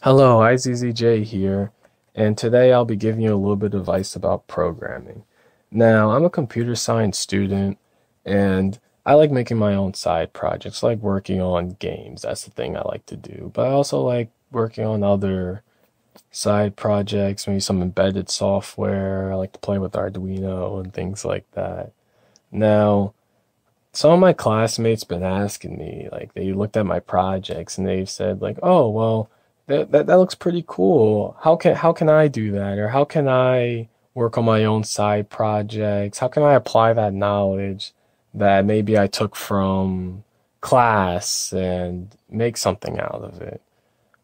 Hello, IZZJ here, and today I'll be giving you a little bit of advice about programming. Now, I'm a computer science student, and I like making my own side projects, like working on games. That's the thing I like to do. But I also like working on other side projects, maybe some embedded software. I like to play with Arduino and things like that. Now, some of my classmates been asking me, like they looked at my projects and they've said like, "Oh, well, that looks pretty cool. How can I do that? Or how can I work on my own side projects? How can I apply that knowledge that maybe I took from class and make something out of it?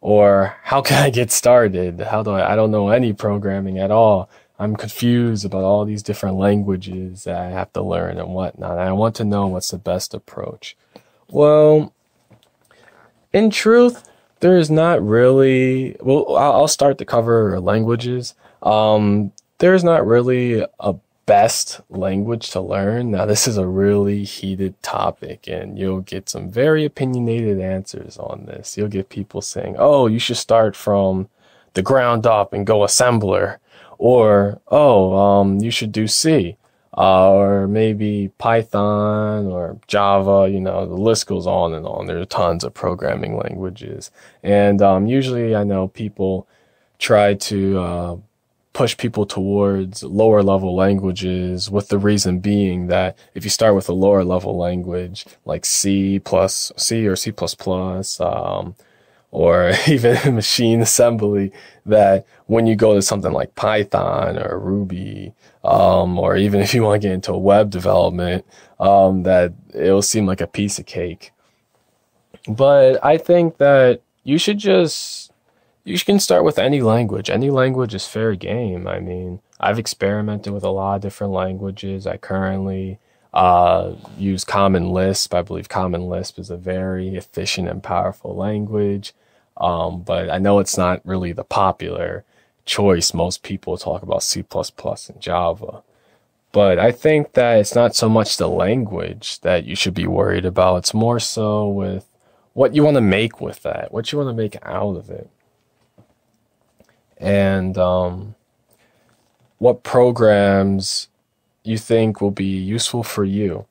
Or how can I get started? I don't know any programming at all. I'm confused about all these different languages that I have to learn and whatnot. I want to know what's the best approach." Well, in truth, there is not really, well, I'll start to cover languages. There's not really a best language to learn. Now, this is a really heated topic, and you'll get some very opinionated answers on this. You'll get people saying, "Oh, you should start from the ground up and go assembler," or you should do C, or maybe Python or Java. The list goes on and on. There are tons of programming languages, and usually I know people try to push people towards lower level languages, with the reason being that if you start with a lower level language like C or C++, or even machine assembly, that when you go to something like Python or Ruby, or even if you want to get into web development, that it'll seem like a piece of cake. But I think that you can start with any language. Any language is fair game. I mean, I've experimented with a lot of different languages. I currently use Common Lisp. I believe Common Lisp is a very efficient and powerful language. But I know it's not really the popular choice. Most people talk about C++ and Java. But I think that it's not so much the language that you should be worried about. It's more so with what you want to make with that, what you want to make out of it, and what programs you think will be useful for you.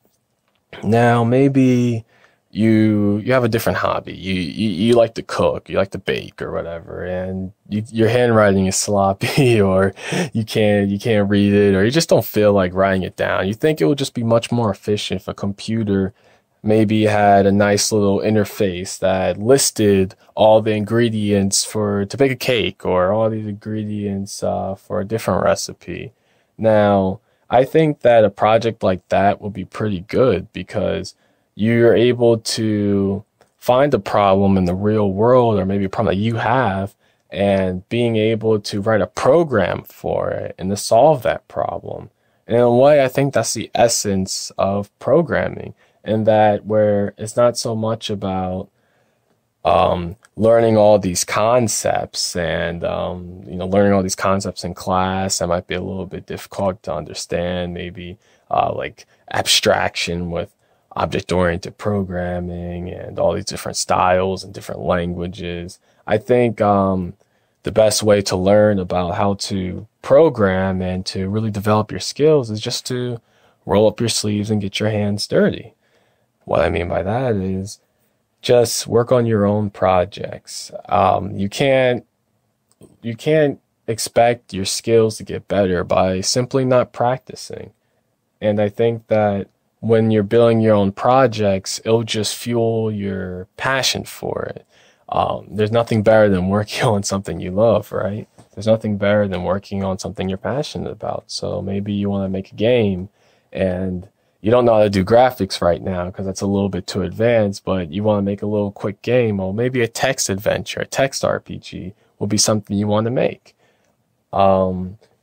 Now, maybe you have a different hobby. You like to cook, you like to bake or whatever, and your handwriting is sloppy, or you can't read it, or you just don't feel like writing it down. You think it would just be much more efficient if a computer maybe had a nice little interface that listed all the ingredients to bake a cake, or all these ingredients for a different recipe. Now, I think that a project like that will be pretty good, because you're able to find a problem in the real world, or maybe a problem that you have, and being able to write a program for it and to solve that problem. And in a way, I think that's the essence of programming, and that where it's not so much about learning all these concepts and learning all these concepts in class that might be a little bit difficult to understand, maybe like abstraction with object-oriented programming and all these different styles and different languages. I think the best way to learn about how to program and to really develop your skills is just to roll up your sleeves and get your hands dirty. What I mean by that is just work on your own projects. You can't expect your skills to get better by simply not practicing. And I think that when you're building your own projects, it'll just fuel your passion for it. There's nothing better than working on something you love, right? There's nothing better than working on something you're passionate about. So maybe you want to make a game and you don't know how to do graphics right now because that's a little bit too advanced, but you want to make a little quick game, or maybe a text adventure, a text RPG will be something you want to make.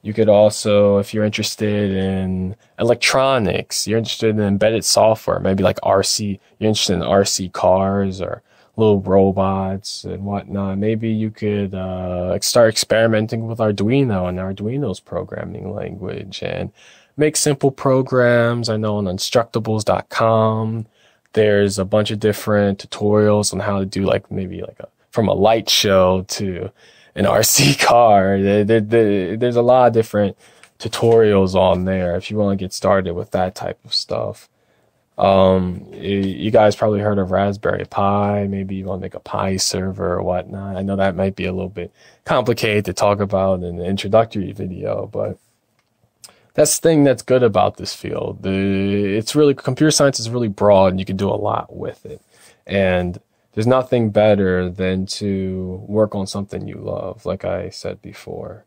You could also, if you're interested in electronics, you're interested in embedded software, maybe like RC, you're interested in RC cars or little robots and whatnot. Maybe you could start experimenting with Arduino and Arduino's programming language and make simple programs. I know on Instructables.com, there's a bunch of different tutorials on how to do maybe a from a light show to an RC car. There's a lot of different tutorials on there if you want to get started with that type of stuff. You guys probably heard of Raspberry Pi. Maybe you want to make a Pi server or whatnot. I know that might be a little bit complicated to talk about in the introductory video, but that's the thing that's good about this field. Computer science is really broad and you can do a lot with it. And there's nothing better than to work on something you love, like I said before.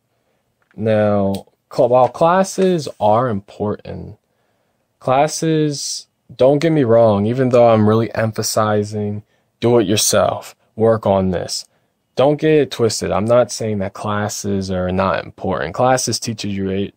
Now, while classes are important, classes, don't get me wrong, even though I'm really emphasizing do it yourself, work on this. Don't get it twisted. I'm not saying that classes are not important. Classes teach you your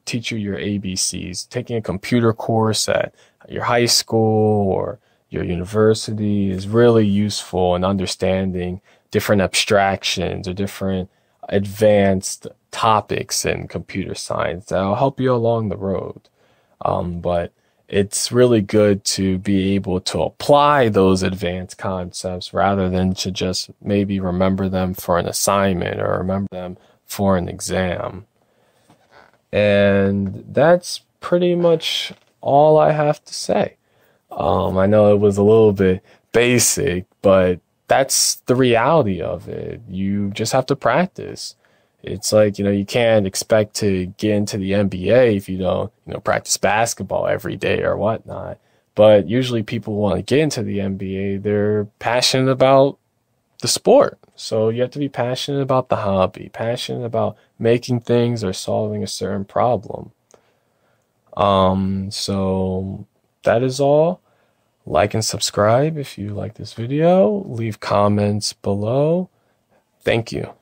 ABCs. Taking a computer course at your high school or your university is really useful in understanding different abstractions or different advanced topics in computer science that'll help you along the road. But it's really good to be able to apply those advanced concepts rather than to just maybe remember them for an assignment or remember them for an exam. And that's pretty much all I have to say. I know it was a little bit basic, but that's the reality of it. You just have to practice. It's like, you can't expect to get into the NBA if you don't, practice basketball every day or whatnot. But usually people want to get into the NBA, they're passionate about the sport. So you have to be passionate about the hobby, passionate about making things or solving a certain problem. So that is all. Like and subscribe if you like this video. Leave comments below. Thank you.